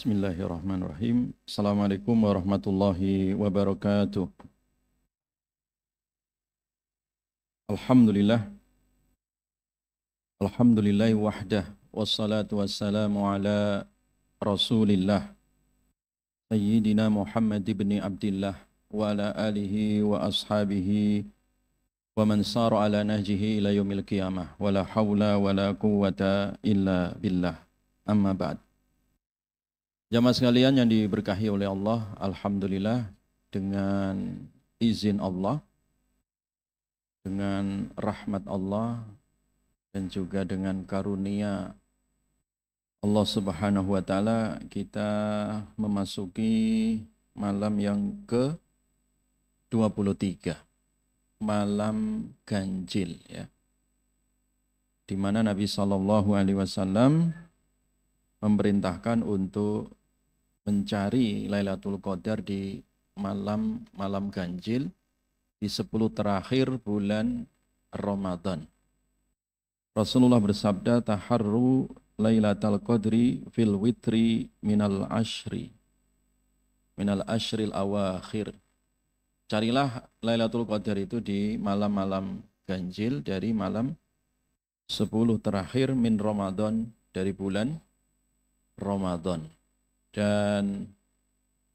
Bismillahirrahmanirrahim. Assalamualaikum warahmatullahi wabarakatuh. Alhamdulillah. Alhamdulillahi wahdah. Wassalatu wassalamu ala rasulillah. Sayyidina Muhammad ibn Abdillah. Wa ala alihi wa ashabihi. Wa man sara ala nahjihi ila yaumil qiyamah. Wa la hawla wa la quwwata illa billah. Amma ba'd. Jamaah sekalian yang diberkahi oleh Allah, alhamdulillah dengan izin Allah, dengan rahmat Allah dan juga dengan karunia Allah Subhanahu wa taala, kita memasuki malam yang ke-23, malam ganjil ya. Di mana Nabi sallallahu alaihi wasallam memerintahkan untuk mencari Lailatul Qadar di malam ganjil di 10 terakhir bulan Ramadan. Rasulullah bersabda, taharru Lailatul Qadri fil witri minal ashril awakhir. Carilah Lailatul Qadar itu di malam-malam ganjil dari malam 10 terakhir min Ramadan, dari bulan Ramadan. Dan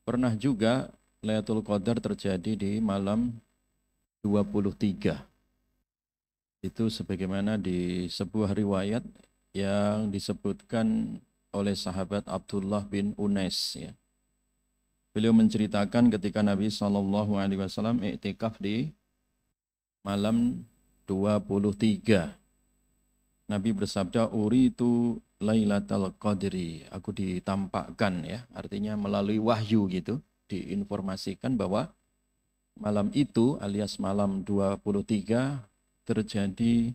pernah juga Lailatul Qadar terjadi di malam 23. Itu sebagaimana di sebuah riwayat yang disebutkan oleh sahabat Abdullah bin Unais ya. Beliau menceritakan ketika Nabi SAW iktikaf di malam 23. Nabi bersabda, uritu Lailatul Qadri, aku ditampakkan ya, artinya melalui wahyu gitu, diinformasikan bahwa malam itu alias malam 23 terjadi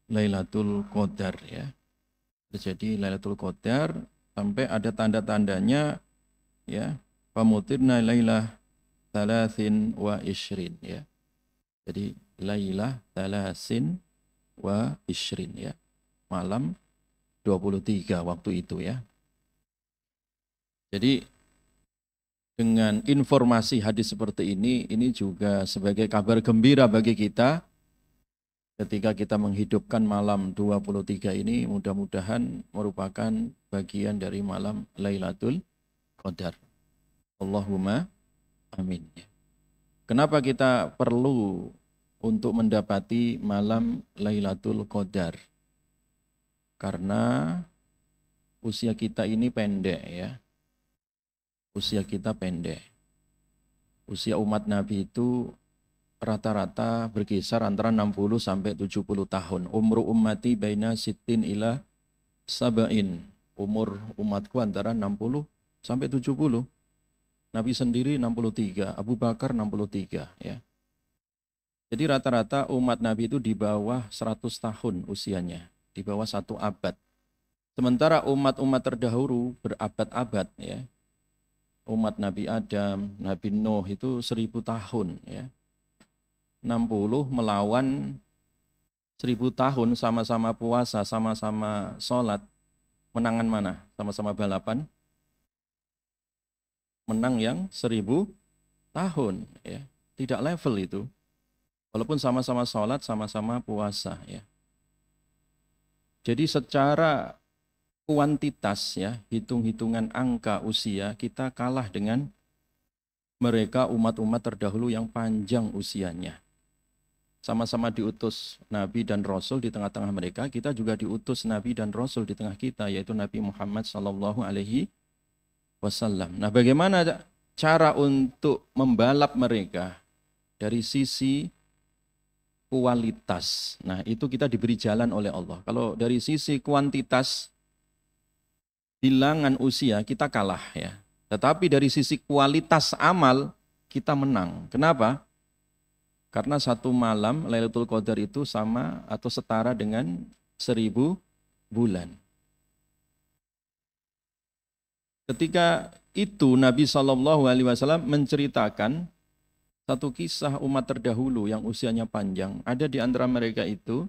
Lailatul Qadar ya. Terjadi Lailatul Qadar sampai ada tanda-tandanya ya, pamutirna lailah thalathin wa ishrin ya. Jadi lailah thalathin wa ishrin ya. Malam 23 waktu itu ya. Jadi dengan informasi hadis seperti ini juga sebagai kabar gembira bagi kita ketika kita menghidupkan malam 23 ini, mudah-mudahan merupakan bagian dari malam Lailatul Qadar. Allahumma amin. Kenapa kita perlu untuk mendapati malam Lailatul Qadar? Karena usia kita ini pendek ya. Usia kita pendek. Usia umat Nabi itu rata-rata berkisar antara 60 sampai 70 tahun. Umru ummati baina sittin ila sab'in. Umur umatku antara 60 sampai 70. Nabi sendiri 63, Abu Bakar 63 ya. Jadi rata-rata umat Nabi itu di bawah 100 tahun usianya, di bawah 1 abad. Sementara umat-umat terdahulu berabad-abad ya. Umat Nabi Adam, Nabi Nuh itu 1000 tahun ya. 60 melawan 1000 tahun, sama-sama puasa, sama-sama sholat. Menangan mana? Sama-sama balapan? Menang yang 1000 tahun ya. Tidak level itu. Walaupun sama-sama sholat, sama-sama puasa ya. Jadi secara kuantitas ya, hitung-hitungan angka usia, kita kalah dengan mereka umat-umat terdahulu yang panjang usianya. Sama-sama diutus Nabi dan Rasul di tengah-tengah mereka, kita juga diutus Nabi dan Rasul di tengah kita, yaitu Nabi Muhammad sallallahu alaihi wasallam. Nah, bagaimana cara untuk membalap mereka dari sisi kualitas? Nah, itu kita diberi jalan oleh Allah. Kalau dari sisi kuantitas, bilangan usia kita kalah ya. Tetapi dari sisi kualitas amal kita menang. Kenapa? Karena 1 malam Lailatul Qadar itu sama atau setara dengan 1000 bulan. Ketika itu Nabi SAW menceritakan satu kisah umat terdahulu yang usianya panjang. Ada di antara mereka itu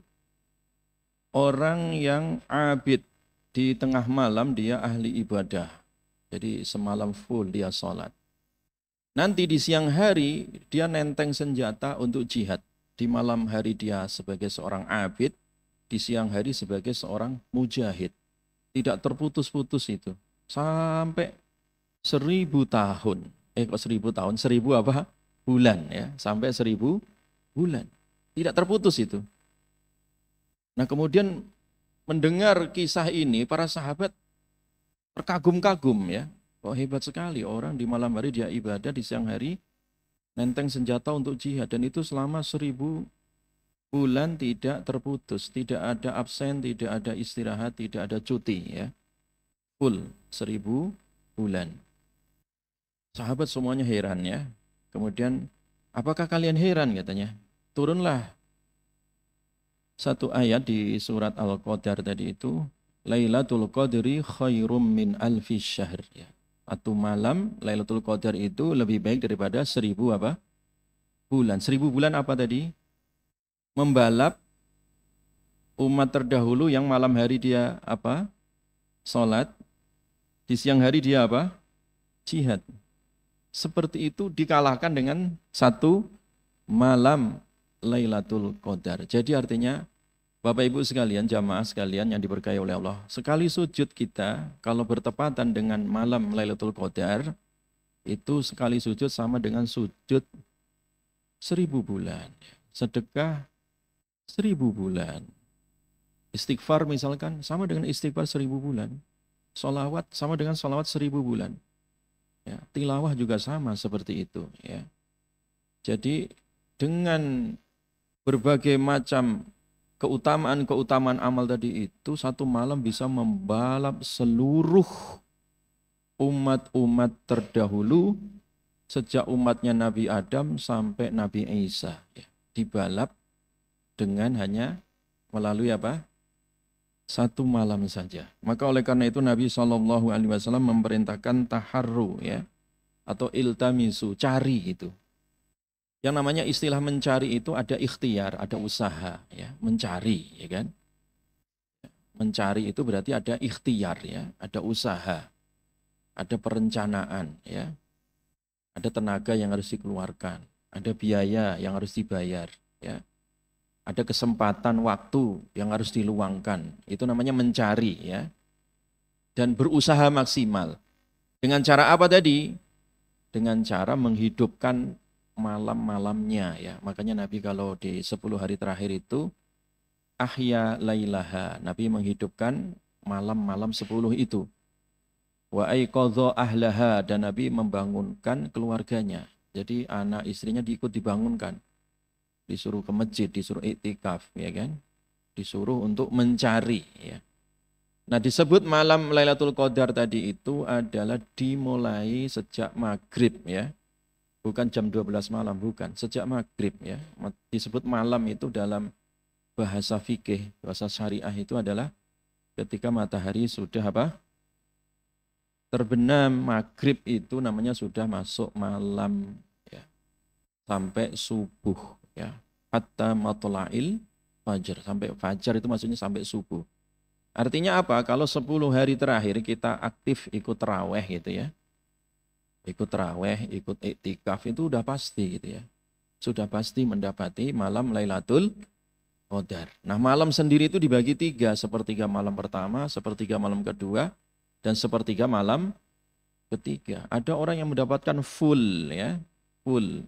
orang yang abid, di tengah malam dia ahli ibadah. Jadi semalam full dia sholat. Nanti di siang hari dia nenteng senjata untuk jihad. Di malam hari dia sebagai seorang abid, di siang hari sebagai seorang mujahid. Tidak terputus-putus itu. Sampai 1000 tahun. Kok 1000 tahun? 1000 apa? Bulan ya. Sampai 1000 bulan. Tidak terputus itu. Nah kemudian mendengar kisah ini, para sahabat terkagum-kagum ya. Kok hebat sekali orang di malam hari dia ibadah, di siang hari nenteng senjata untuk jihad. Dan itu selama 1000 bulan tidak terputus. Tidak ada absen, tidak ada istirahat, tidak ada cuti ya. Full 1000 bulan. Sahabat semuanya heran ya. Kemudian, apakah kalian heran katanya? Turunlah satu ayat di surat Al-Qadar tadi itu, Lailatul Qadri khairum min alfi syahr ya. Satu malam Lailatul Qadar itu lebih baik daripada 1000 apa? Bulan. 1000 bulan apa tadi? Membalap umat terdahulu yang malam hari dia apa? Salat. Di siang hari dia apa? Jihad. Seperti itu dikalahkan dengan satu malam Lailatul Qadar. Jadi artinya Bapak Ibu sekalian, jamaah sekalian yang diberkahi oleh Allah, sekali sujud kita kalau bertepatan dengan malam Lailatul Qadar, itu sekali sujud sama dengan sujud 1000 bulan. Sedekah 1000 bulan. Istighfar misalkan sama dengan istighfar 1000 bulan. Sholawat sama dengan sholawat 1000 bulan. Ya, tilawah juga sama seperti itu ya. Jadi dengan berbagai macam keutamaan amal tadi itu, satu malam bisa membalap seluruh umat-umat terdahulu sejak umatnya Nabi Adam sampai Nabi Isa ya. Dibalap dengan hanya melalui apa? Satu malam saja. Maka oleh karena itu Nabi SAW memerintahkan taharru ya, atau iltamisu, cari itu. Yang namanya istilah mencari itu ada ikhtiar, ada usaha ya, mencari ya kan. Mencari itu berarti ada ikhtiar ya, ada usaha, ada perencanaan ya. Ada tenaga yang harus dikeluarkan, ada biaya yang harus dibayar ya. Ada kesempatan waktu yang harus diluangkan. Itu namanya mencari ya. Dan berusaha maksimal. Dengan cara apa tadi? Dengan cara menghidupkan malam-malamnya ya. Makanya Nabi kalau di 10 hari terakhir itu ahya lailaha. Nabi menghidupkan malam-malam 10 itu. Wa aiqadha ahlaha, dan Nabi membangunkan keluarganya. Jadi anak istrinya diikut dibangunkan. Disuruh ke masjid, disuruh iktikaf, ya kan? Disuruh untuk mencari, ya. Nah, disebut malam Lailatul Qadar tadi itu adalah dimulai sejak maghrib, ya. Bukan jam 12 malam, bukan. Sejak maghrib, ya. Disebut malam itu dalam bahasa fikih, bahasa syariah itu adalah ketika matahari sudah apa? Terbenam. Maghrib itu namanya sudah masuk malam, ya. Sampai subuh. Ya, hatta matla'il fajar, sampai fajar itu maksudnya sampai subuh. Artinya apa? Kalau 10 hari terakhir kita aktif ikut taraweh gitu ya. Ikut taraweh, ikut iktikaf itu udah pasti gitu ya. Sudah pasti mendapati malam Lailatul Qadar. Nah, malam sendiri itu dibagi 3, sepertiga malam pertama, sepertiga malam kedua, dan sepertiga malam ketiga. Ada orang yang mendapatkan full ya, full.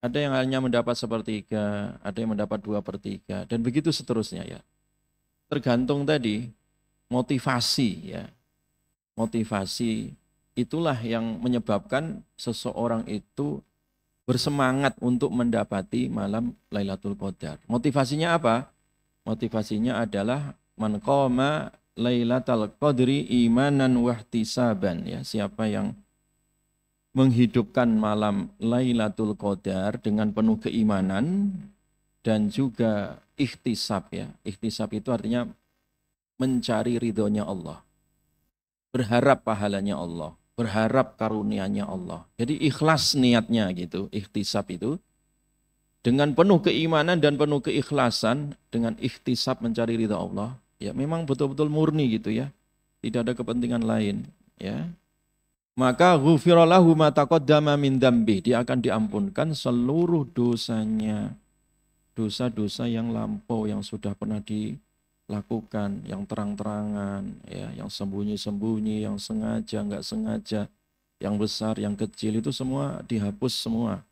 Ada yang hanya mendapat sepertiga, ada yang mendapat 2/3, dan begitu seterusnya ya. Tergantung tadi motivasi ya. Motivasi itulah yang menyebabkan seseorang itu bersemangat untuk mendapati malam Lailatul Qadar. Motivasinya apa? Motivasinya adalah man qama Lailatul Qadri imanan wahtisaban ya. Siapa yang menghidupkan malam Lailatul Qadar dengan penuh keimanan dan juga ikhtisab ya. Ikhtisab itu artinya mencari ridhonya Allah. Berharap pahalanya Allah, berharap karunia-Nya Allah. Jadi ikhlas niatnya gitu, ikhtisab itu. Dengan penuh keimanan dan penuh keikhlasan, dengan ikhtisab mencari ridha Allah, ya memang betul-betul murni gitu ya. Tidak ada kepentingan lain, ya. maka ghufira lahu ma taqaddama min dzambi, dia akan diampunkan seluruh dosanya. Dosa-dosa yang lampau yang sudah pernah dilakukan, yang terang-terangan, ya, yang sembunyi-sembunyi, yang sengaja, enggak sengaja, yang besar, yang kecil, itu semua dihapus semua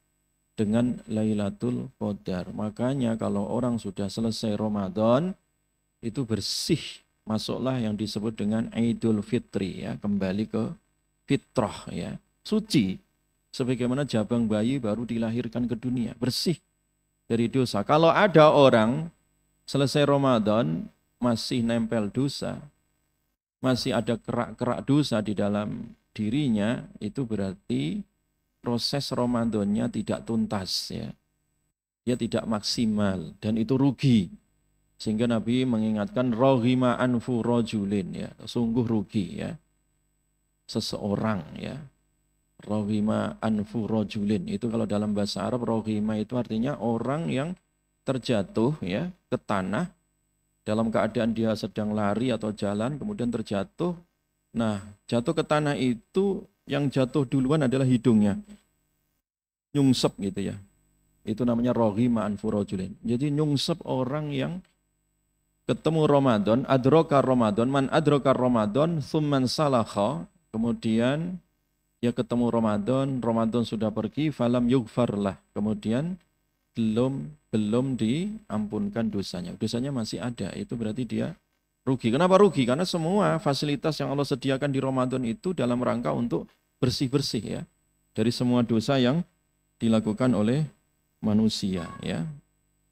dengan Lailatul Qadar. Makanya kalau orang sudah selesai Ramadan, itu bersih, masuklah yang disebut dengan Idul Fitri, ya, kembali ke fitrah, ya, suci, sebagaimana jabang bayi baru dilahirkan ke dunia, bersih dari dosa. Kalau ada orang selesai Ramadan masih nempel dosa, masih ada kerak-kerak dosa di dalam dirinya, itu berarti proses Ramadannya tidak tuntas, ya. Dia tidak maksimal dan itu rugi. Sehingga Nabi mengingatkan rohima anfu rojulin, ya, sungguh rugi, ya, seseorang, ya. Rohima anfu rojulin itu kalau dalam bahasa Arab, rohima itu artinya orang yang terjatuh, ya, ke tanah dalam keadaan dia sedang lari atau jalan kemudian terjatuh. Nah, jatuh ke tanah itu yang jatuh duluan adalah hidungnya, nyungsep gitu, ya. Itu namanya rohima anfu rojulin. Jadi nyungsep orang yang ketemu Ramadan, adroka Ramadan, man adroka Ramadan, thumman salakha, kemudian dia ketemu Ramadan, Ramadan sudah pergi, falam yughfarlah, kemudian belum diampunkan dosanya. Dosanya masih ada, itu berarti dia rugi. Kenapa rugi? Karena semua fasilitas yang Allah sediakan di Ramadan itu dalam rangka untuk bersih-bersih, ya, dari semua dosa yang dilakukan oleh manusia, ya.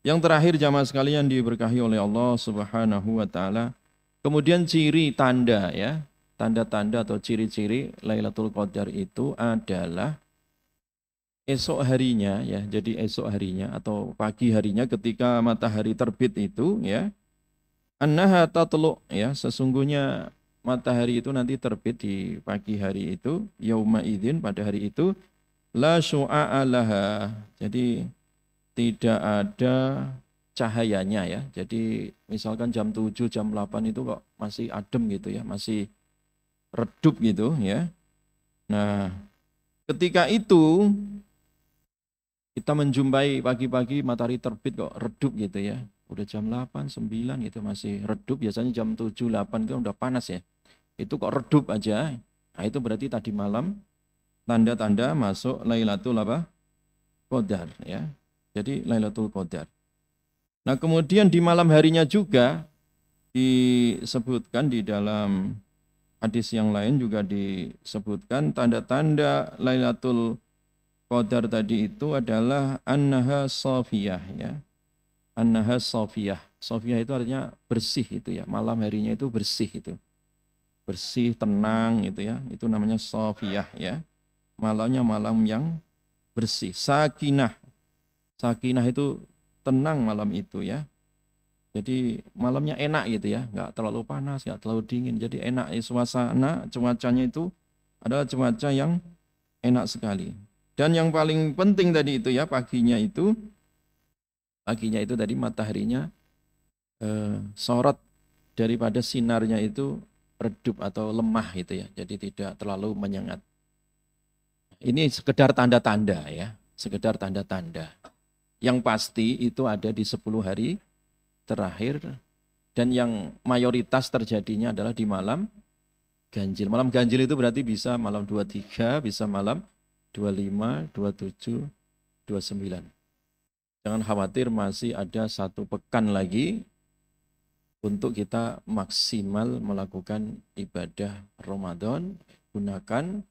Yang terakhir jamaah sekalian diberkahi oleh Allah Subhanahu wa taala. Kemudian ciri tanda, ya. Tanda-tanda atau ciri-ciri Lailatul Qadar itu adalah esok harinya, ya. Jadi esok harinya atau pagi harinya ketika matahari terbit itu, ya. Annaha tatlu', ya, sesungguhnya matahari itu nanti terbit di pagi hari itu, yauma idzin, pada hari itu, la syu'a laha. Jadi tidak ada cahayanya, ya. Jadi misalkan jam 7, jam 8 itu kok masih adem gitu, ya, masih redup gitu, ya. Nah, ketika itu kita menjumpai pagi-pagi matahari terbit kok redup gitu, ya. Udah jam 8, 9 gitu masih redup, biasanya jam 7, 8 itu udah panas, ya. Itu kok redup aja. Nah, itu berarti tadi malam tanda-tanda masuk Lailatul Qadar, ya. Jadi Lailatul Qadar. Nah, kemudian di malam harinya juga disebutkan di dalam hadis yang lain juga disebutkan tanda-tanda Lailatul Qadar tadi itu adalah annaha safiyah, ya. Annaha safiyah. Safiyah itu artinya bersih itu, ya. Malam harinya itu bersih itu. Bersih, tenang itu, ya. Itu namanya safiyah, ya. Malamnya malam yang bersih. Sakinah. Sakinah itu tenang malam itu, ya. Jadi malamnya enak gitu, ya, nggak terlalu panas, nggak terlalu dingin. Jadi enak, ya, suasana, cuacanya itu adalah cuaca yang enak sekali. Dan yang paling penting tadi itu, ya, paginya itu tadi mataharinya sorot daripada sinarnya itu redup atau lemah gitu, ya. Jadi tidak terlalu menyengat. Ini sekedar tanda-tanda, ya, sekedar tanda-tanda. Yang pasti itu ada di 10 hari terakhir dan yang mayoritas terjadinya adalah di malam ganjil. Malam ganjil itu berarti bisa malam 23, bisa malam 25, 27, 29. Jangan khawatir, masih ada 1 pekan lagi untuk kita maksimal melakukan ibadah Ramadan. Gunakan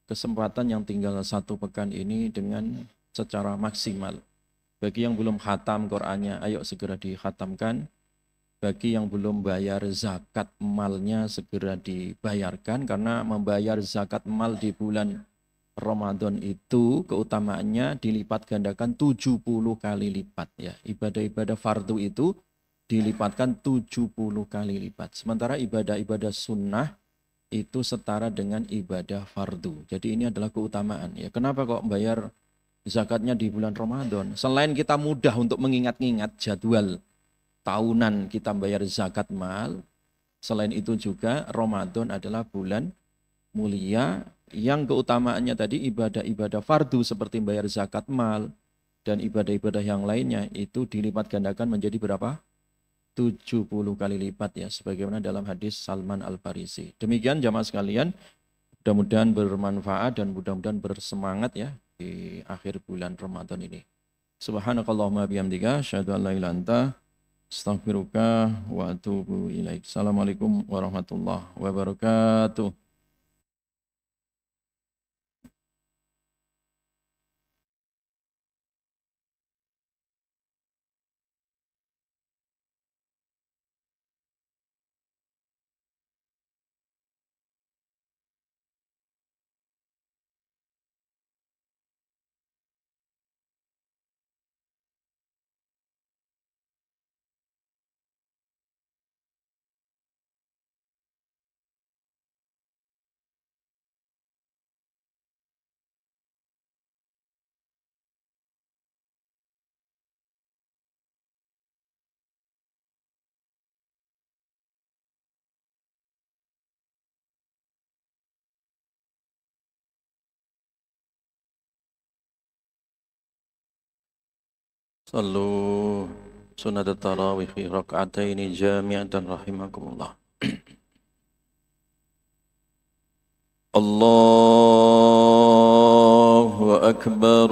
kesempatan yang tinggal 1 pekan ini dengan secara maksimal. Bagi yang belum khatam Qur'annya, ayo segera dikhatamkan. Bagi yang belum bayar zakat malnya, segera dibayarkan. Karena membayar zakat mal di bulan Ramadan itu keutamaannya dilipat gandakan 70 kali lipat, ya. Ibadah-ibadah fardu itu dilipatkan 70 kali lipat. Sementara ibadah-ibadah sunnah itu setara dengan ibadah fardu. Jadi ini adalah keutamaan, ya. Kenapa kok bayar zakatnya di bulan Ramadan? Selain kita mudah untuk mengingat-ingat jadwal tahunan kita bayar zakat mal, selain itu juga Ramadan adalah bulan mulia yang keutamaannya tadi ibadah-ibadah fardu seperti bayar zakat mal dan ibadah-ibadah yang lainnya itu dilipat gandakan menjadi berapa? 70 kali lipat ya, sebagaimana dalam hadis Salman Al-Farisi. Demikian jamaah sekalian, mudah-mudahan bermanfaat dan mudah-mudahan bersemangat ya di akhir bulan Ramadan ini. Subhanakallahumma bihamdika asyhadu an la ilaha illa anta astaghfiruka wa atubu ilaik. Assalamualaikum warahmatullahi wabarakatuh. صلوا سنة التراويح ركعتين جامعة رحمكم الله. الله أكبر.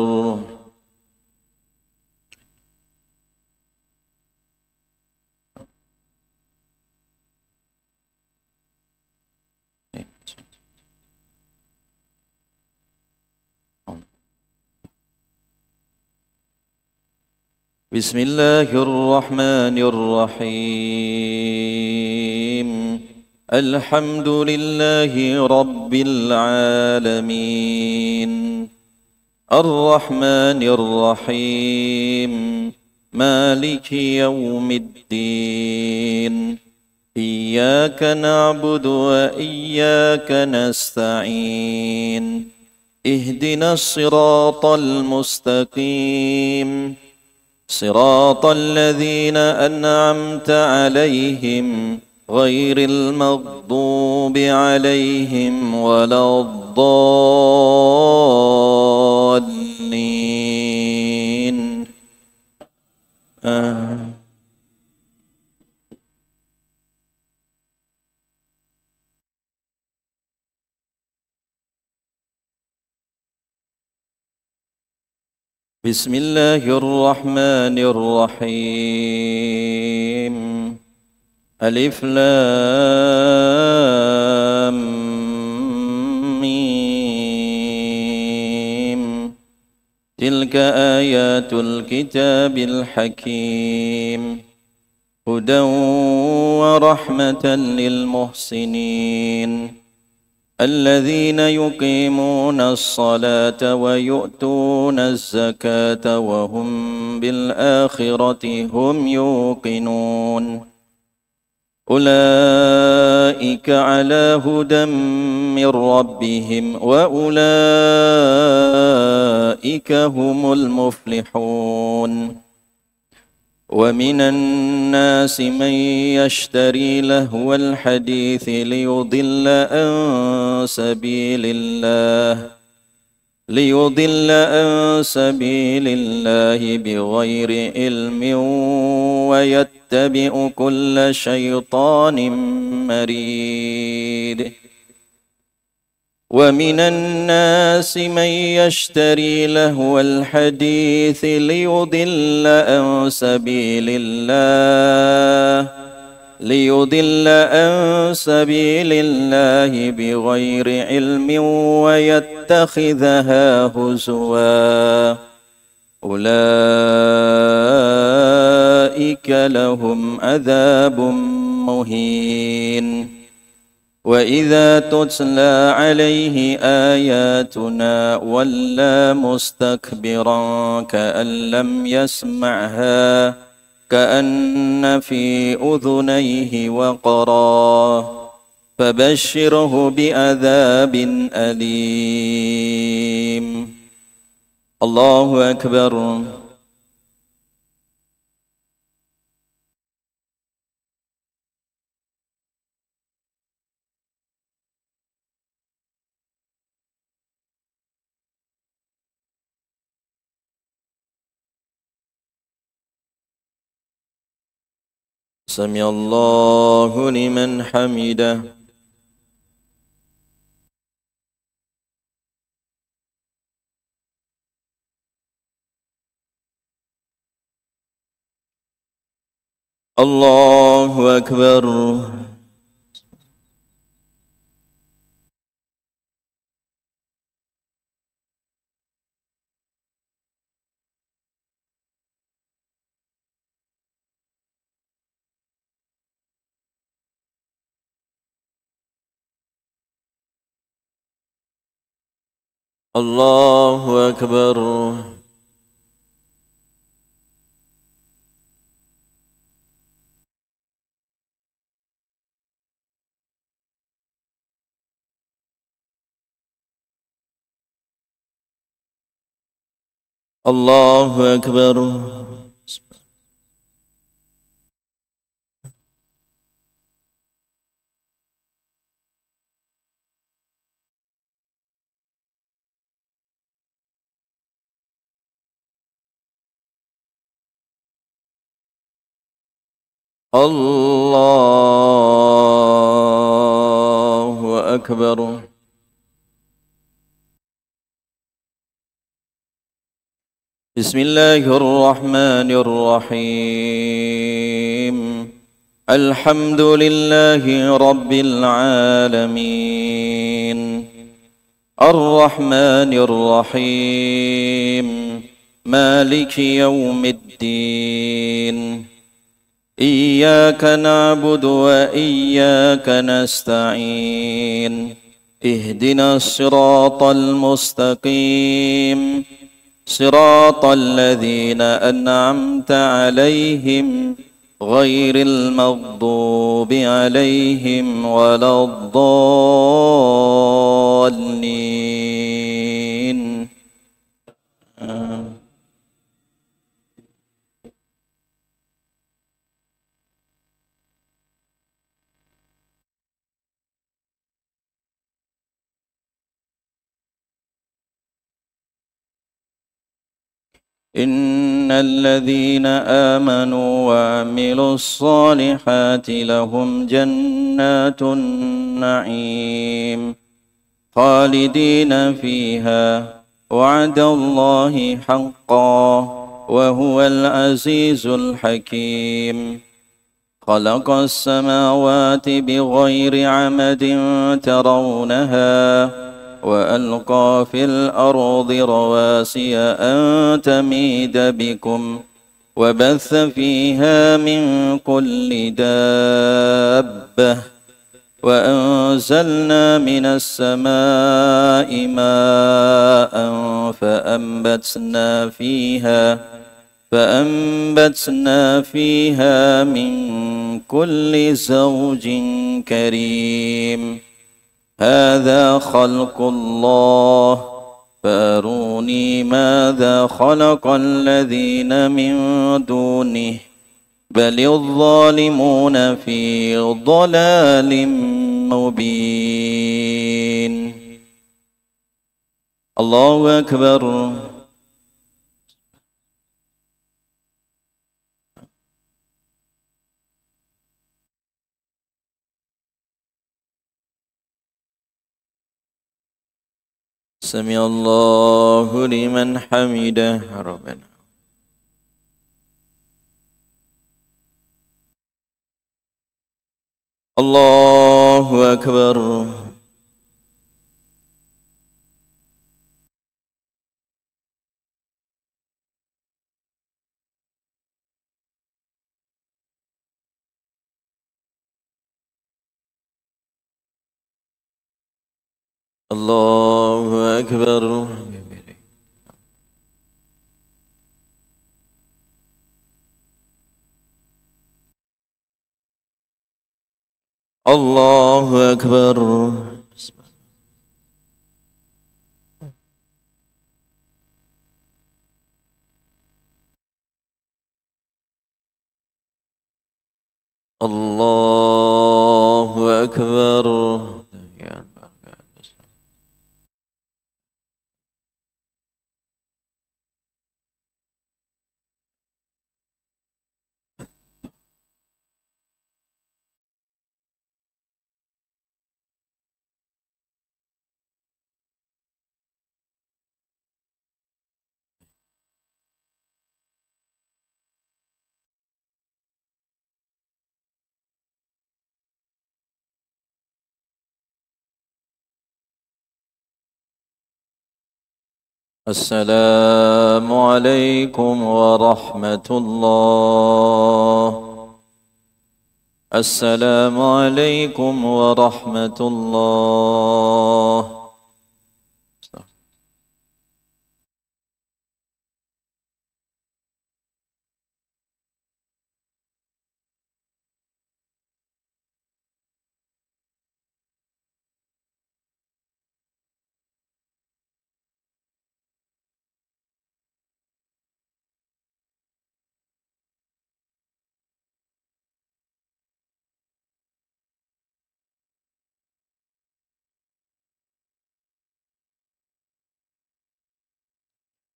بسم الله الرحمن الرحيم. الحمد لله رب العالمين الرحمن الرحيم مالك يوم الدين إياك نعبد وإياك نستعين اهدنا الصراط المستقيم صراط الذين أنعمت عليهم غير المغضوب عليهم ولا الضالين. بسم الله الرحمن الرحيم. ألف لام ميم. تلك آيات الكتاب الحكيم هدى ورحمة للمحسنين الذين يقيمون الصلاة ويؤتون الزكاة وهم بالآخرة هم يوقنون أولئك على هدى من ربهم وأولئك هم المفلحون. ومن الناس من يشتري لهو الحديث ليضل عن سبيل الله بغير علم ويتبع كل شيطان مريد. ومن الناس من يشتري لهو الحديث ليضل عن سبيل الله بغير علم ويتخذها هزوا أولئك لهم عذاب مهين. وإذا تتلى عليه آياتنا ولى مستكبرا كأن لم يسمعها كأن في أذنيه وقرا فبشره بعذاب أليم. الله أكبر. سمع الله لمن حمده. الله أكبر. الله أكبر. الله أكبر. الله أكبر. بسم الله الرحمن الرحيم. الحمد لله رب العالمين الرحمن الرحيم مالك يوم الدين إياك نعبد وإياك نستعين اهدنا الصراط المستقيم صراط الذين أنعمت عليهم غير المغضوب عليهم ولا الضالين. إن الذين آمنوا وعملوا الصالحات لهم جنات النعيم خالدين فيها وعد الله حقا وهو العزيز الحكيم. خلق السماوات بغير عمد ترونها وألقى في الأرض رواسي أن تميد بكم وبث فيها من كل دابة وأنزلنا من السماء ماء فأنبتنا فيها من كل زوج كريم. هذا خلق الله فأروني ماذا خلق الذين من دونه بل الظالمون في ضلال مبين. الله أكبر. سمع الله لمن حمده ربنا. الله أكبر. الله أكبر. الله أكبر. الله أكبر. السلام عليكم ورحمة الله. السلام عليكم ورحمة الله.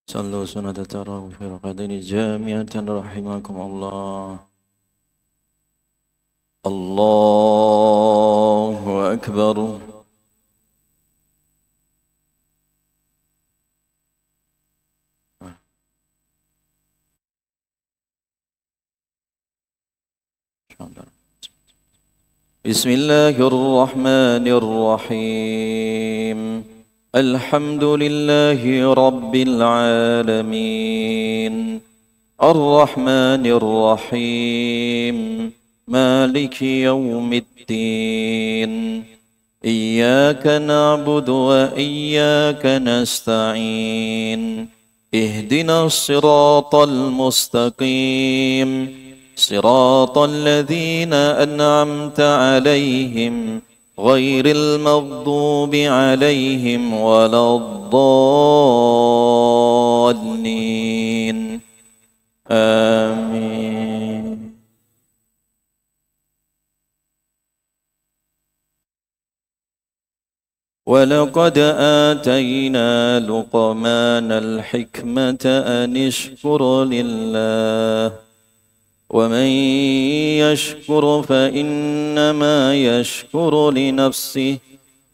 صلوا سنة التراويح في ركعتين جامعة رحمكم الله. الله أكبر. بسم الله الرحمن الرحيم. الحمد لله رب العالمين الرحمن الرحيم مالك يوم الدين إياك نعبد وإياك نستعين اهدنا الصراط المستقيم صراط الذين أنعمت عليهم غير المغضوب عليهم ولا الضالين آمين. ولقد آتينا لقمان الحكمة أن اشكر لله ومن يشكر فإنما يشكر لنفسه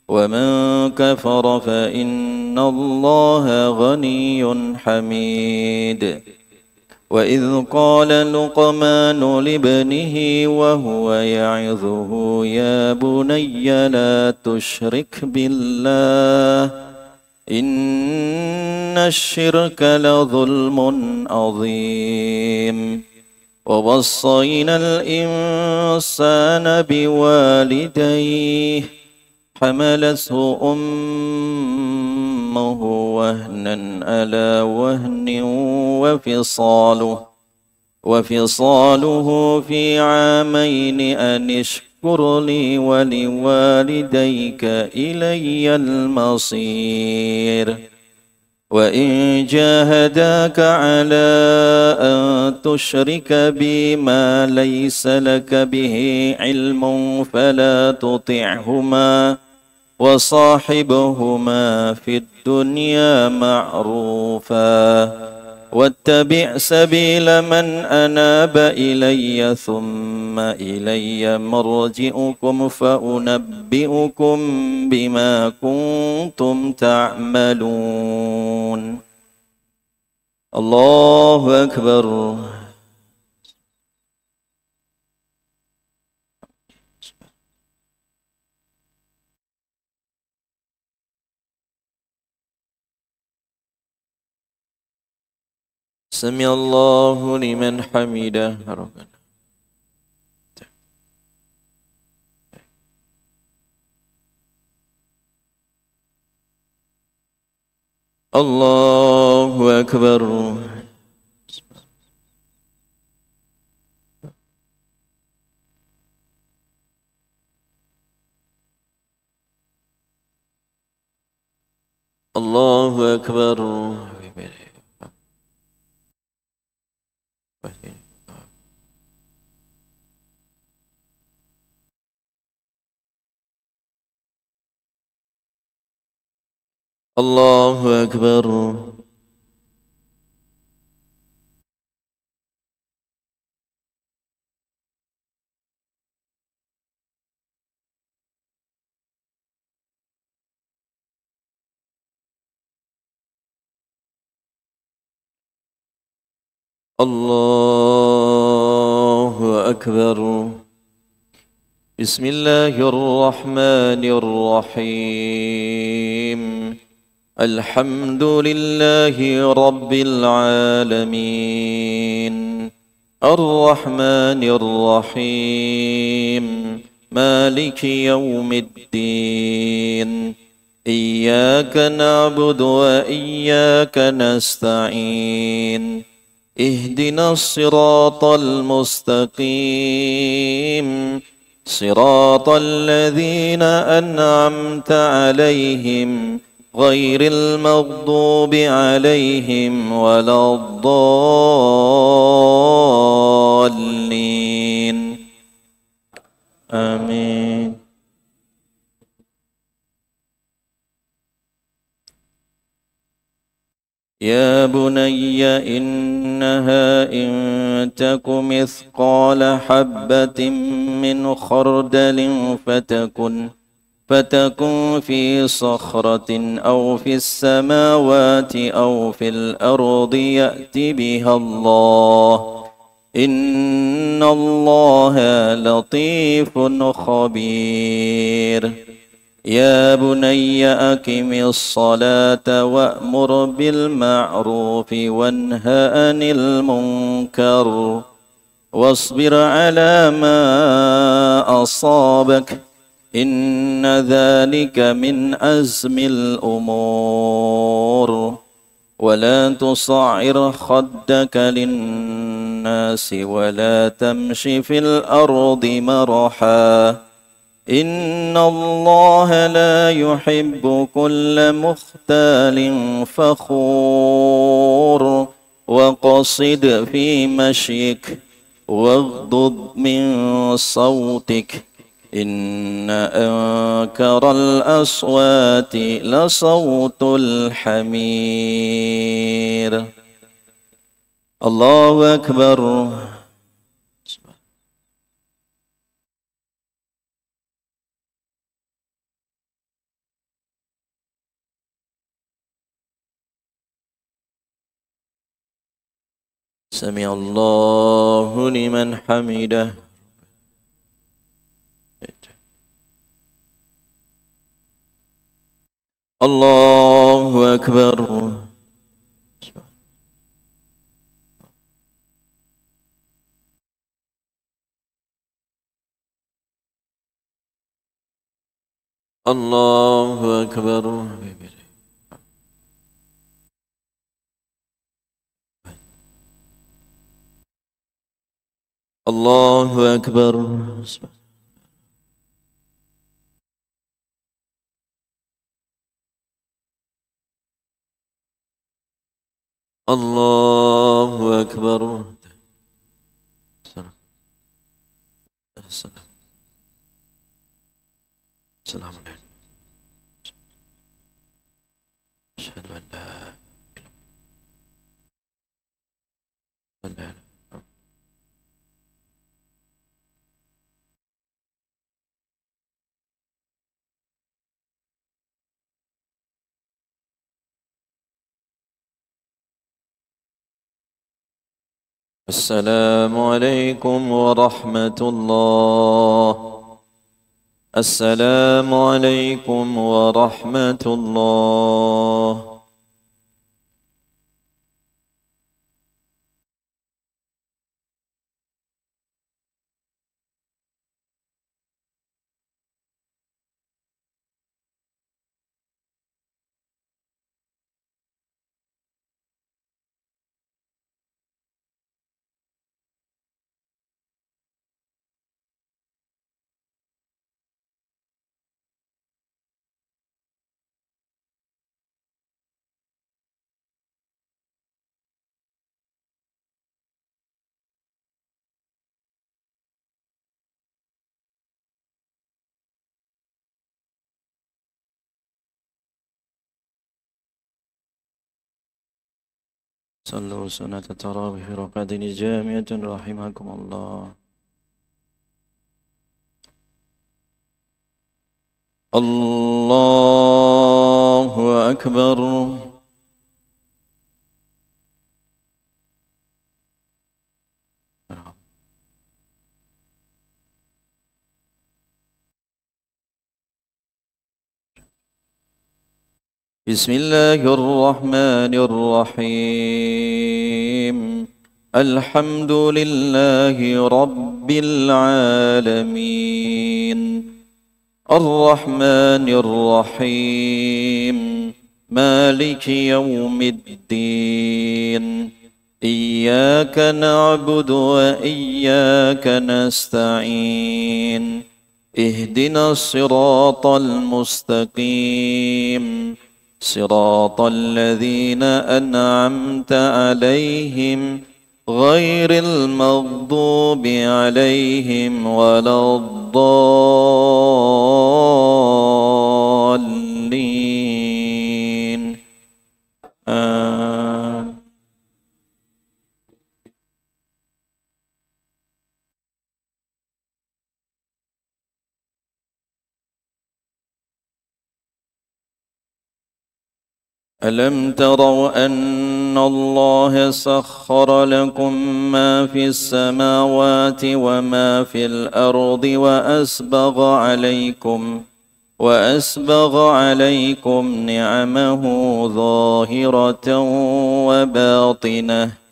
ومن كفر فإن الله غني حميد. وإذ قال لقمان لابنه وهو يعظه يا بني لا تشرك بالله إن الشرك لظلم عظيم. ووصينا الإنسان بوالديه حملته أمه وهنا على وهن وفصاله في عامين أن اشكر لي ولوالديك إلي المصير. وإن جاهداك على أن تشرك بي ما ليس لك به علم فلا تطعهما وصاحبهما في الدنيا معروفا واتبع سبيل من أناب إلي ثم إلي مرجئكم فأنبئكم بما كنتم تعملون. الله أكبر. سمع الله لمن حمده. الله أكبر. الله أكبر. الله أكبر. الله أكبر. بسم الله الرحمن الرحيم. الحمد لله رب العالمين الرحمن الرحيم مالك يوم الدين إياك نعبد وإياك نستعين اهدنا الصراط المستقيم صراط الذين أنعمت عليهم غير المغضوب عليهم ولا الضالين آمين. يا بني إنها إن تك مثقال حبة من خردل فتكن في صخرة أو في السماوات أو في الأرض يأت بها الله إن الله لطيف خبير. يا بني أقم الصلاة وأمر بالمعروف وانه عن المنكر واصبر على ما أصابك إن ذلك من عزم الأمور. ولا تصعر خدك للناس ولا تمش في الأرض مرحا إن الله لا يحب كل مختال فخور. وقصد في مشيك واغضض من صوتك إن أنكر الأصوات لصوت الحمير. الله أكبر. سمع الله لمن حمده. الله أكبر. الله أكبر. الله أكبر. الله أكبر. السلام عليكم. أشهد أن لا إله إلا الله. السلام عليكم ورحمة الله. السلام عليكم ورحمة الله. صلوا سنة التراويح ركعة جامعة رحمكم الله. الله أكبر. بسم الله الرحمن الرحيم الحمد لله رب العالمين الرحمن الرحيم مالك يوم الدين إياك نعبد وإياك نستعين اهدنا الصراط المستقيم صراط الذين أنعمت عليهم غير المغضوب عليهم ولا الضالين ألم تروا أن الله سخر لكم ما في السماوات وما في الأرض وأسبغ عليكم نعمه ظاهرة وباطنة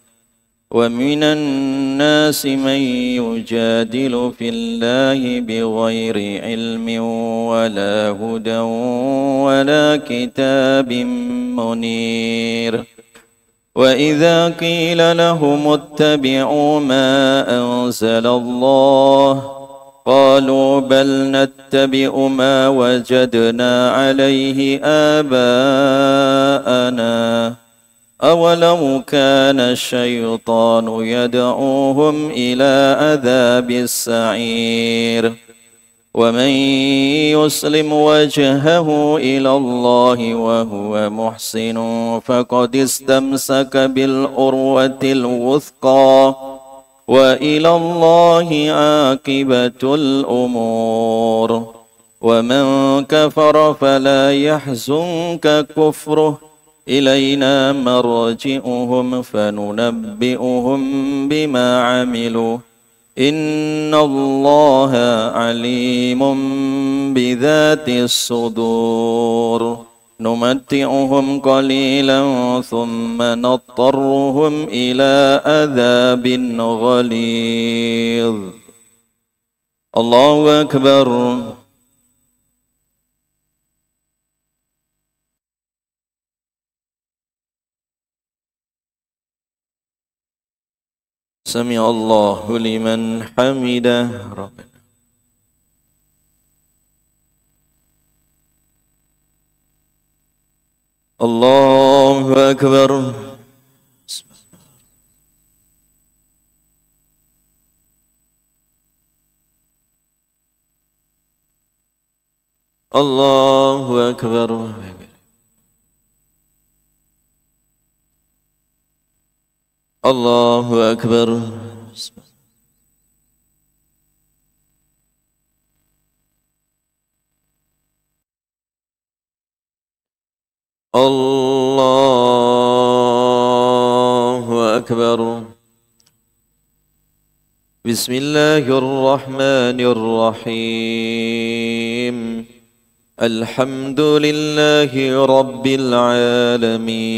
ومن الناس من يجادل في الله بغير علم ولا هدى ولا كتاب منير وإذا قيل لهم اتبعوا ما أنزل الله قالوا بل نتبع ما وجدنا عليه آباءنا أولو كان الشيطان يدعوهم إلى عذاب السعير ومن يسلم وجهه إلى الله وهو محسن فقد استمسك بالعروة الوثقى وإلى الله عاقبة الأمور ومن كفر فلا يحزنك كفره إلينا مرجعهم فننبئهم بما عملوا إن الله عليم بذات الصدور نمتعهم قليلا ثم نضطرهم إلى عذاب غليظ الله أكبر سمع الله لمن حمده ربنا الله أكبر الله أكبر الله أكبر الله أكبر بسم الله الرحمن الرحيم الحمد لله رب العالمين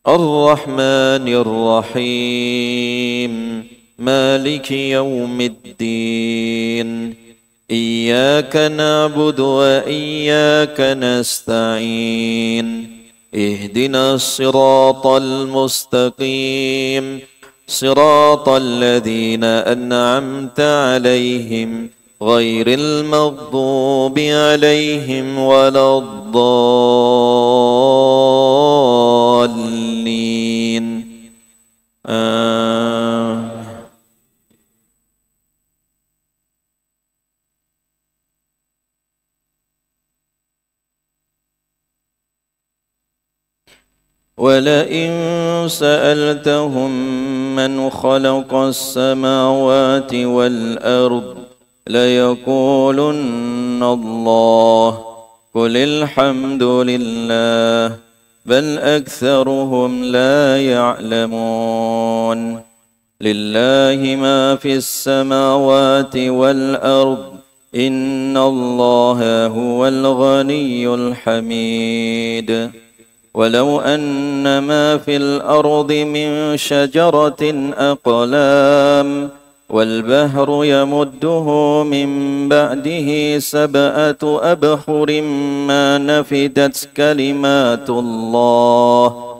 الرحمن الرحيم مالك يوم الدين إياك نعبد وإياك نستعين اهدنا الصراط المستقيم صراط الذين أنعمت عليهم غير المغضوب عليهم ولا الضالين ولئن سألتهم من خلق السماوات والأرض ليقولن الله قل الحمد لله بل أكثرهم لا يعلمون لله ما في السماوات والأرض إن الله هو الغني الحميد ولو أن ما في الأرض من شجرة أقلام والبحر يمده من بعده 7 أبحر ما نفدت كلمات الله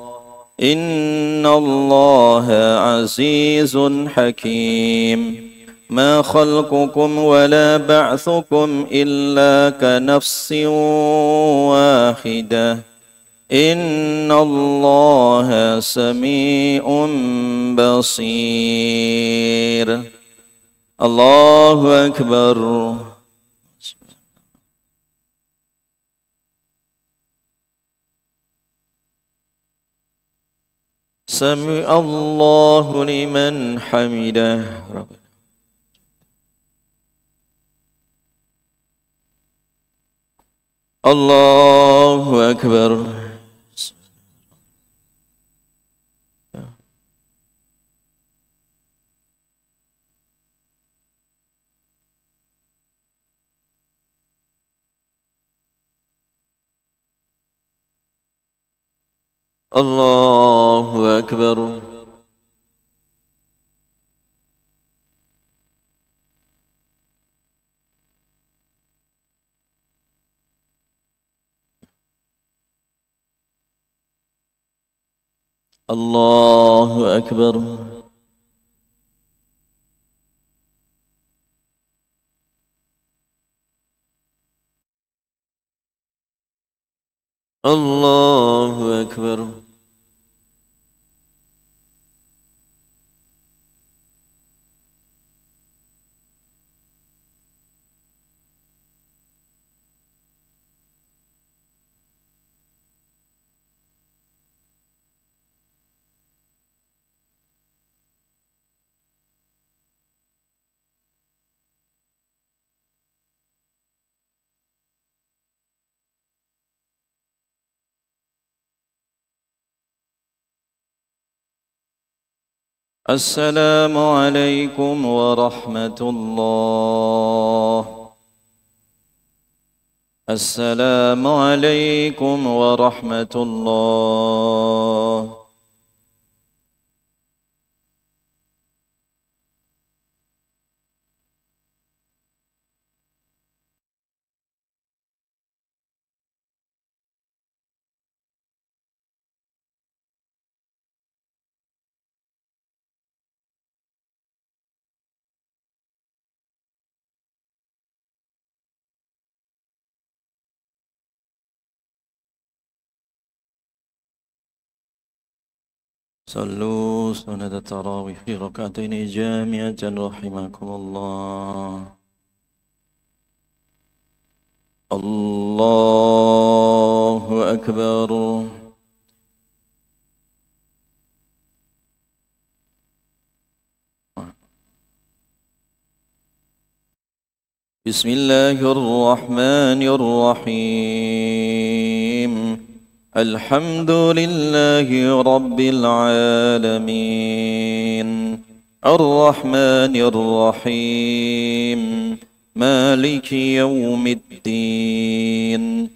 إن الله عزيز حكيم ما خلقكم ولا بعثكم إلا كنفس واحدة إن الله سميع بصير الله أكبر سمع الله لمن حمده الله أكبر الله أكبر الله أكبر الله أكبر السلام عليكم ورحمة الله السلام عليكم ورحمة الله صلوا سنة التراويح في ركعتين جامعة رحمكم الله الله أكبر بسم الله الرحمن الرحيم الحمد لله رب العالمين الرحمن الرحيم مالك يوم الدين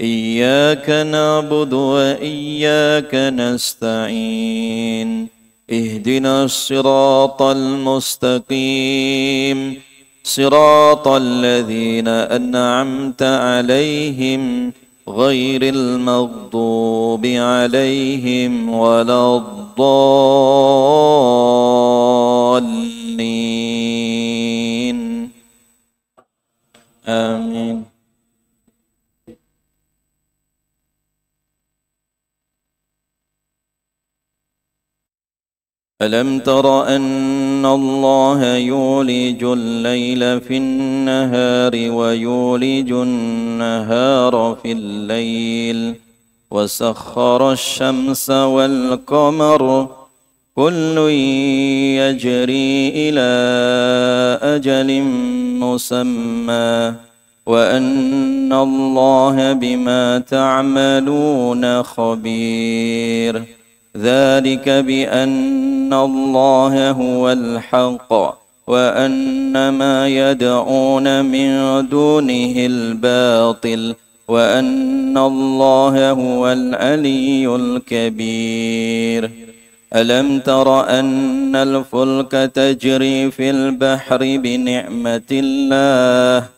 إياك نعبد وإياك نستعين اهدنا الصراط المستقيم صراط الذين أنعمت عليهم غير المغضوب عليهم ولا الضالين آمين ألم تر أن الله يولج الليل في النهار ويولج النهار في الليل وسخر الشمس والقمر كل يجري إلى أجل مسمى وأن الله بما تعملون خبير ذلك بأن الله هو الحق وأن ما يدعون من دونه الباطل وأن الله هو العلي الكبير. ألم تر أن الفلك تجري في البحر بنعمة الله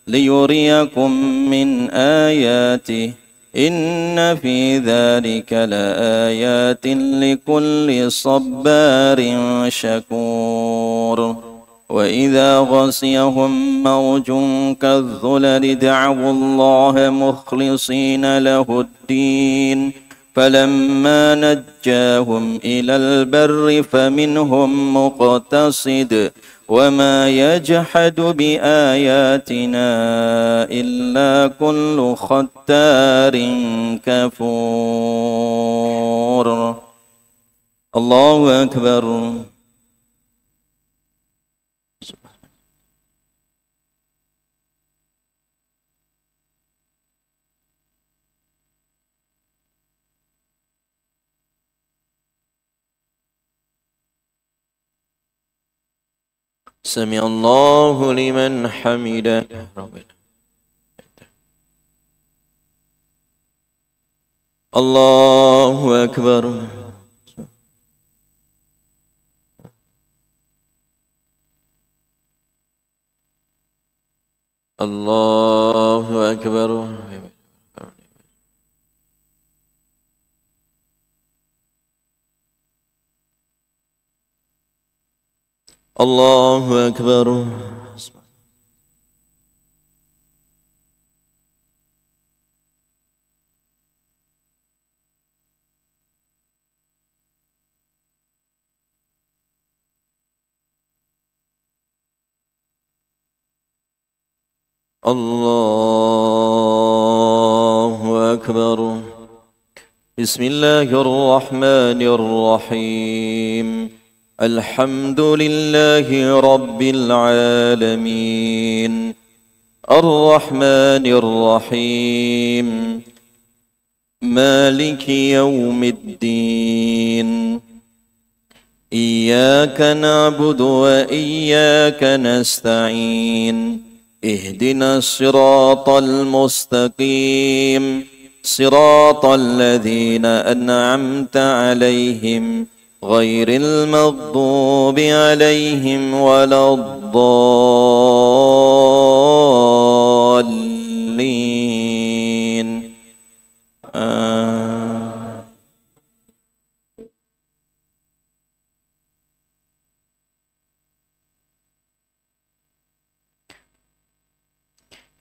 ليريكم من آياته إن في ذلك لآيات لكل صبار شكور. وإذا غشيهم موج كالظلل دعوا الله مخلصين له الدين فلما نجاهم إلى البر فمنهم مقتصد وما يجحد بآياتنا إلا كل ختار كفور. الله أكبر. سمع الله لمن حمده. الله أكبر. الله أكبر. الله أكبر. الله أكبر. بسم الله الرحمن الرحيم. الحمد لله رب العالمين الرحمن الرحيم مالك يوم الدين إياك نعبد وإياك نستعين اهدنا الصراط المستقيم صراط الذين أنعمت عليهم غير المغضوب عليهم ولا الضالين.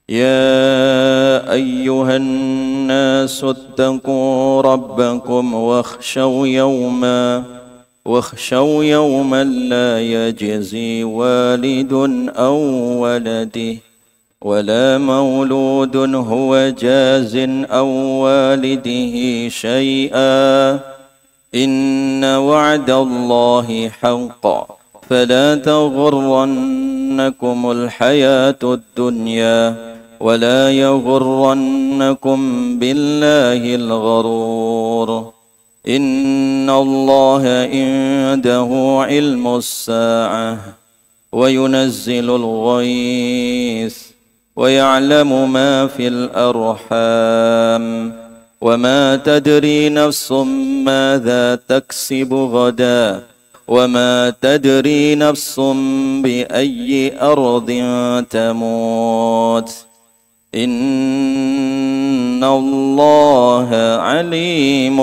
يا أيها الناس اتقوا ربكم واخشوا يوما لا يجزي والد أو ولده ولا مولود هو جاز أو والده شيئا إن وعد الله حق فلا تغرنكم الحياة الدنيا ولا يغرنكم بالله الغرور. إن الله عنده علم الساعة وينزل الغيث ويعلم ما في الأرحام وما تدري نفس ماذا تكسب غدا وما تدري نفس بأي أرض تموت إن الله عليم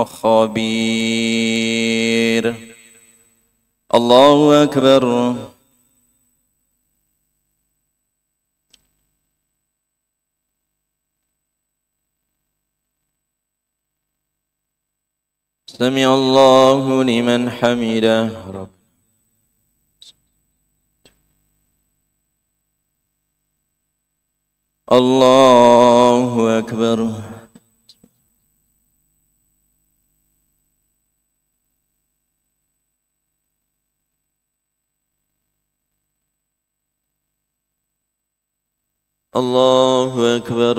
خبير. الله أكبر. سمع الله لمن حمده. الله أكبر. الله أكبر.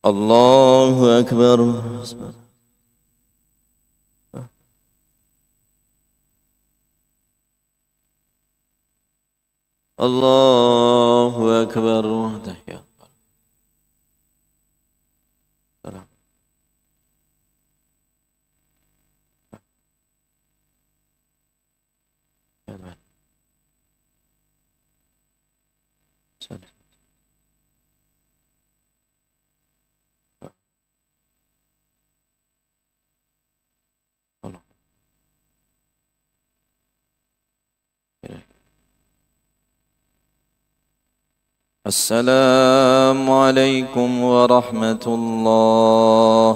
الله أكبر. الله أكبر. تحية السلام. السلام عليكم ورحمة الله.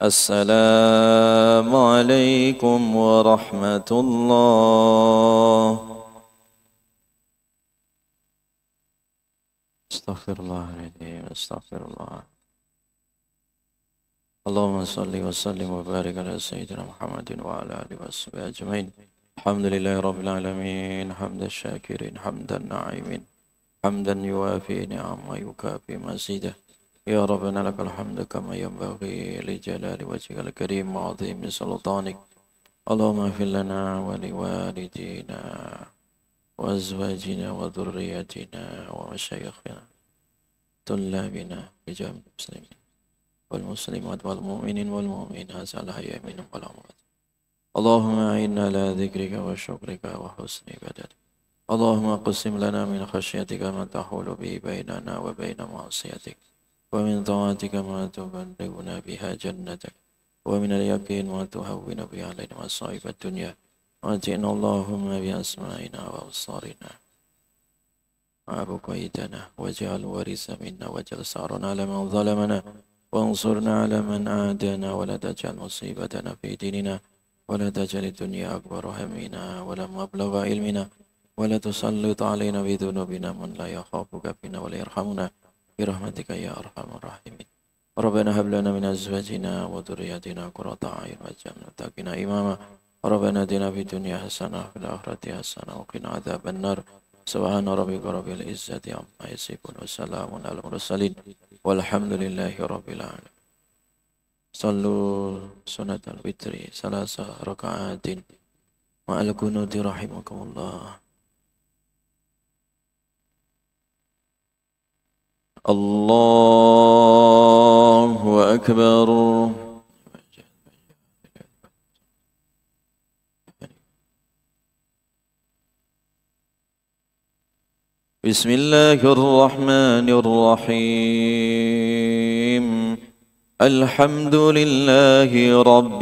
السلام عليكم ورحمة الله. استغفر الله العظيم. استغفر الله. اللهم صل وسلم وبارك على سيدنا محمد وعلى آله وصحبه أجمعين. الحمد لله رب العالمين حمد الشاكرين حمد الناعمين حمدا يوافي نعما يكافي مزيده. يا ربنا لك الحمد كما ينبغي لجلال وجهك الكريم وعظيم سلطانك. اللهم اغفر لنا ولوالدينا وأزواجنا وذريتنا ومشايخنا طلابنا بجميع المسلمين والمسلمات والمؤمنين والمؤمنات الأحياء منهم والأموات. اللهم أعنا على ذكرك وشكرك وحسن عبادتك. اللهم اقسم لنا من خشيتك ما تحول به بيننا وبين معصيتك، ومن طاعتك ما تبلغنا بها جنتك، ومن اليقين ما تهون به علينا مصائب الدنيا. واتنا اللهم بأسمائنا وأبصارنا وأبقيتنا واجعل ورث منا واجعل ثارنا على من ظلمنا وانصرنا على من عادانا ولا تجعل مصيبتنا في ديننا ولا تجعل الدنيا أكبر همنا ولا مبلغ علمنا ولا تسلط علينا بذنوبنا من لا يخافك فينا ولا يرحمنا برحمتك يا أرحم الراحمين. ربنا هب لنا من أزواجنا وذرياتنا قرة أعين واجعلنا للمتقين إماما. ربنا آتنا في الدنيا حسنة وفي الآخرة حسنة وقنا عذاب النار. سبحان ربك رب العزة عما يصفون وسلام على المرسلين والحمد لله رب العالمين. صلوا سنة الوتر 3 ركعات مع القنوت رحمكم الله. الله أكبر. بسم الله الرحمن الرحيم. الحمد لله رب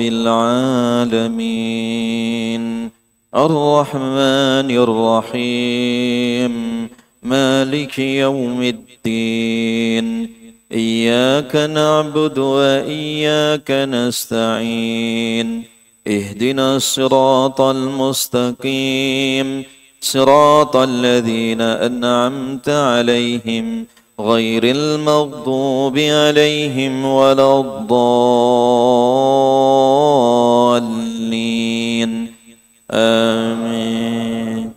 العالمين الرحمن الرحيم مالك يوم الدين. إياك نعبد وإياك نستعين. اهدنا الصراط المستقيم صراط الذين أنعمت عليهم غير المغضوب عليهم ولا الضالين آمين.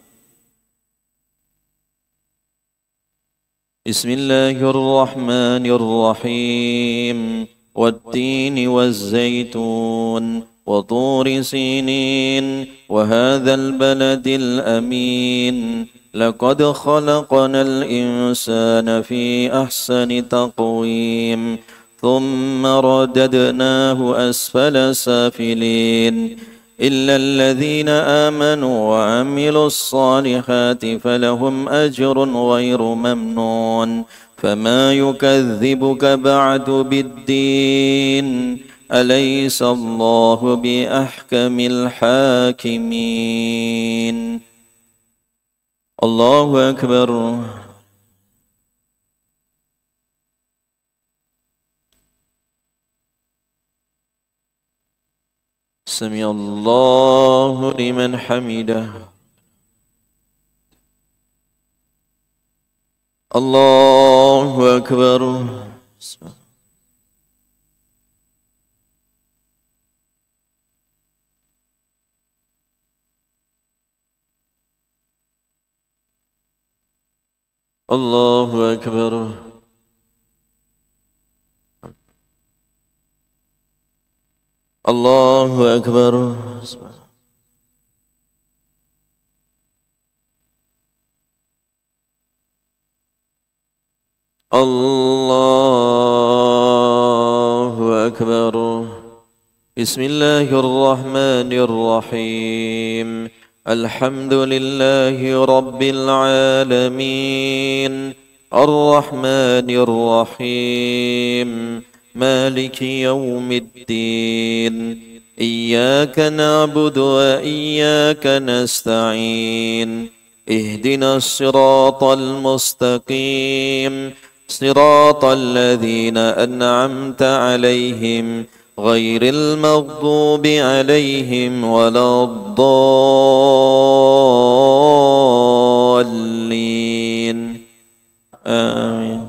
بسم الله الرحمن الرحيم. والتين والزيتون وطور سينين وهذا البلد الأمين. لقد خلقنا الإنسان في أحسن تقويم ثم رددناه أسفل سافلين إلا الذين آمنوا وعملوا الصالحات فلهم أجر غير ممنون. فما يكذبك بعد بالدين. أليس الله بأحكم الحاكمين. الله أكبر. سمع الله لمن حمده. الله أكبر. الله أكبر. الله أكبر. الله أكبر. بسم الله الرحمن الرحيم. الحمد لله رب العالمين الرحمن الرحيم مالك يوم الدين إياك نعبد وإياك نستعين اهدنا الصراط المستقيم صراط الذين أنعمت عليهم غير المغضوب عليهم ولا الضالين آمين.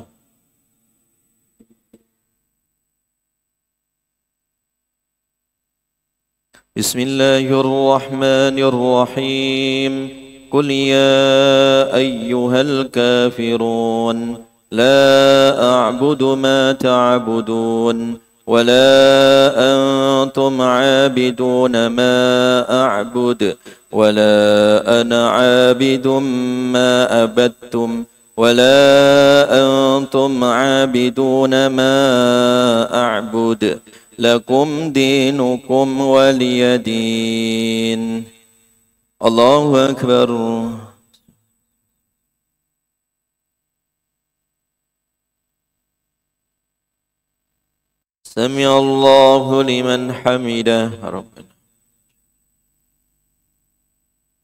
بسم الله الرحمن الرحيم. قل يا أيها الكافرون لا أعبد ما تعبدون ولا أنتم عابدون ما أعبد ولا أنا عابد ما أبدتم ولا أنتم عابدون ما أعبد لكم دينكم ولي دين. الله أكبر. سمع الله لمن حمده ربنا.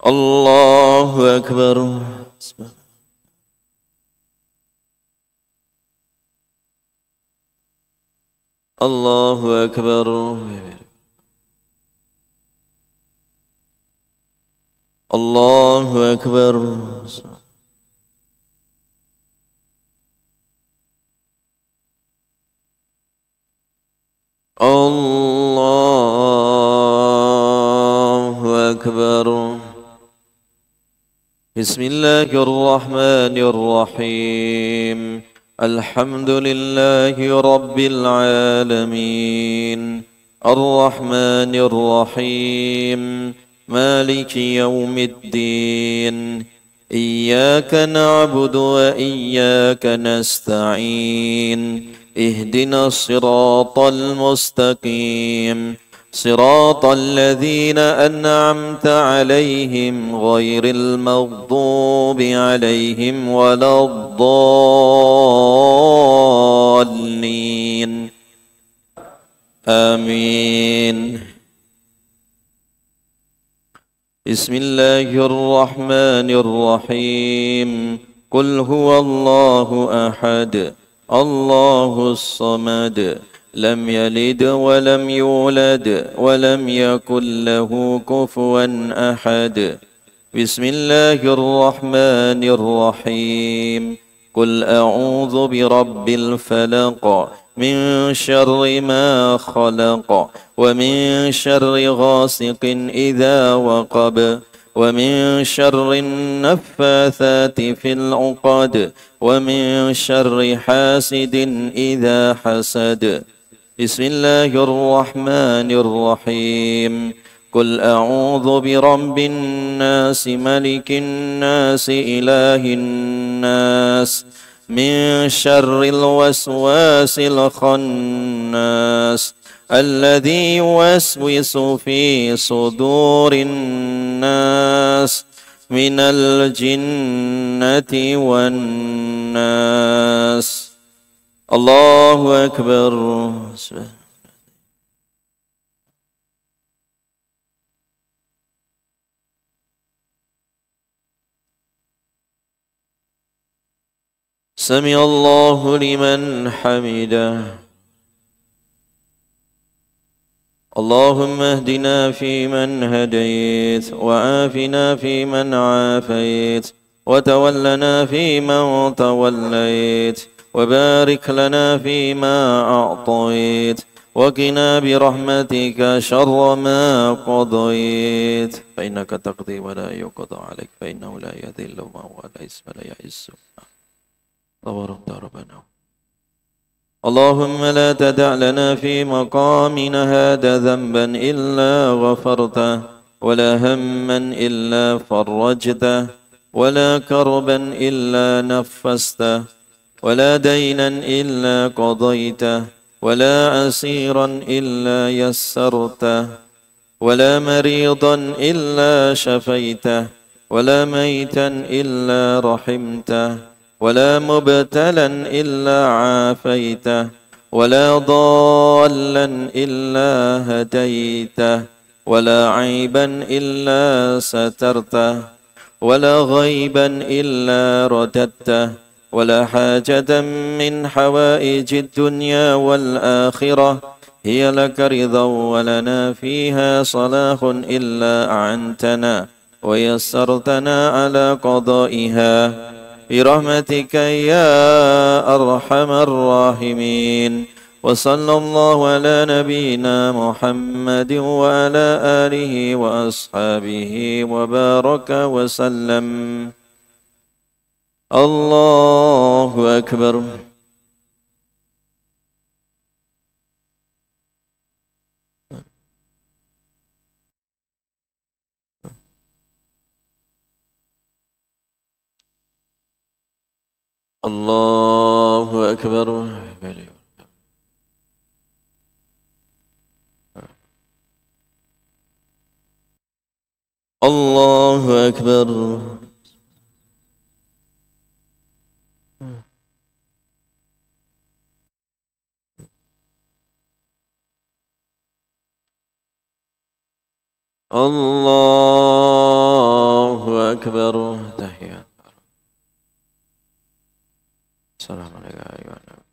الله أكبر. الله أكبر. الله أكبر. الله أكبر. بسم الله الرحمن الرحيم. الحمد لله رب العالمين الرحمن الرحيم مالك يوم الدين إياك نعبد وإياك نستعين اهدنا الصراط المستقيم صراط الذين أنعمت عليهم غير المغضوب عليهم ولا الضالين آمين. بسم الله الرحمن الرحيم. قل هو الله أحد الله الصمد لم يلد ولم يولد ولم يكن له كفوا أحد. بسم الله الرحمن الرحيم. قل أعوذ برب الفلق من شر ما خلق ومن شر غاسق إذا وقب ومن شر النفاثات في العقد ومن شر حاسد إذا حسد. بسم الله الرحمن الرحيم. قل أعوذ برب الناس ملك الناس إله الناس من شر الوسواس الخناس الذي يوسوس في صدور الناس من الجنة والناس. الله أكبر. سمع الله لمن حمده. اللهم اهدنا فيمن هديت وعافنا فيمن عافيت وتولنا فيمن توليت وبارك لنا فيما أعطيت وقنا برحمتك شر ما قضيت فإنك تقضي ولا يقضى عليك فإنه لا يذل من واليت ولا يعز تبارك ربنا. اللهم لا تدع لنا في مقامنا هذا ذنبا إلا غفرته ولا هما إلا فرجته ولا كربا إلا نفسته ولا دينا إلا قضيته ولا عسيرا إلا يسرته ولا مريضا إلا شفيته ولا ميتا إلا رحمته ولا مبتلا إلا عافيته ولا ضالا إلا هديته ولا عيبا إلا سترته ولا غيبا إلا رددته ولا حاجة من حوائج الدنيا والآخرة هي لك رضا ولنا فيها صلاح إلا أعنتنا ويسرتنا على قضائها برحمتك يا أرحم الراحمين. وصلى الله على نبينا محمد وعلى آله وأصحابه وبارك وسلم. الله أكبر. الله أكبر. الله أكبر. الله أكبر. تحيات. السلام عليكم أيها النبي.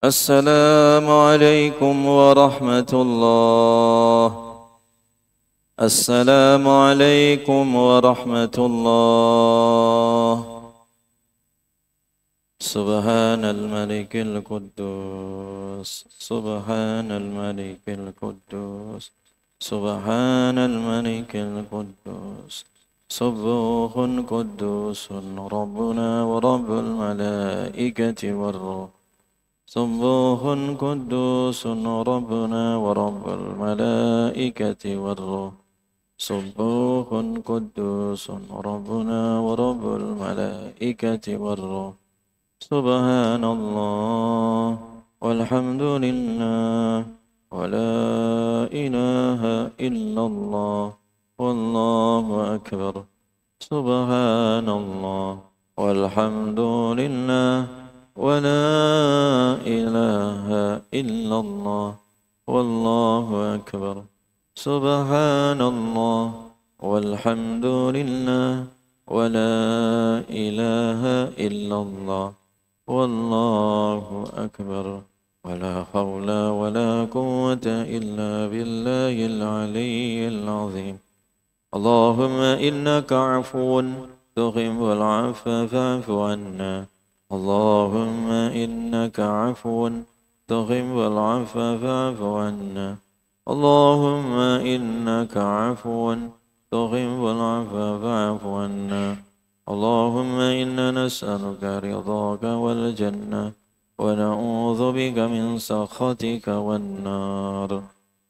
السلام عليكم ورحمة الله. السلام عليكم ورحمة الله. سبحان الملك القدوس سبحان الملك القدوس سبحان الملك القدوس سبوح قدوس ربنا ورب الملائكة والروح سبوح قدوس ربنا ورب الملائكة والروح سبوح قدوس ربنا ورب الملائكة والروح سبحان الله والحمد لله ولا إله إلا الله والله أكبر. سبحان الله والحمد لله ولا إله إلا الله والله أكبر. سبحان الله والحمد لله ولا إله إلا الله والله أكبر. ولا حول ولا قوة إلا بالله العلي العظيم. اللهم إنك عفو تحب العفو فاعف عنا. اللهم إنك عفو تحب العفو فاعف عنا. اللهم إنك عفو تحب العفو فاعف عنا. اللهم إنا نسألك رضاك والجنة ونعوذ بك من سخطك والنار.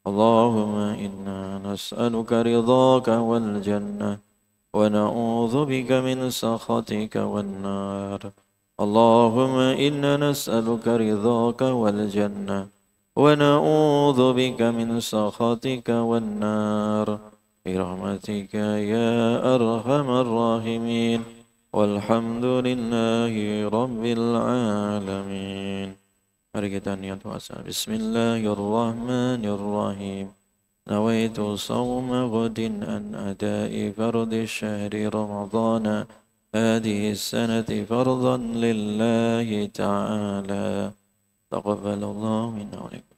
اللهم إنا نسألك رضاك والجنة ونعوذ بك من سخطك والنار. اللهم إنا نسألك رضاك والجنة ونعوذ بك من سخطك والنار برحمتك يا أرحم الراحمين. والحمد لله رب العالمين. Mari kita niat puasa. Bismillahirrahmanirrahim. Nawaitu sawma ghadin an adai fardi syahri ramadana هذه السنة فرضا لله تعالى. تقبل الله منا ومنكم.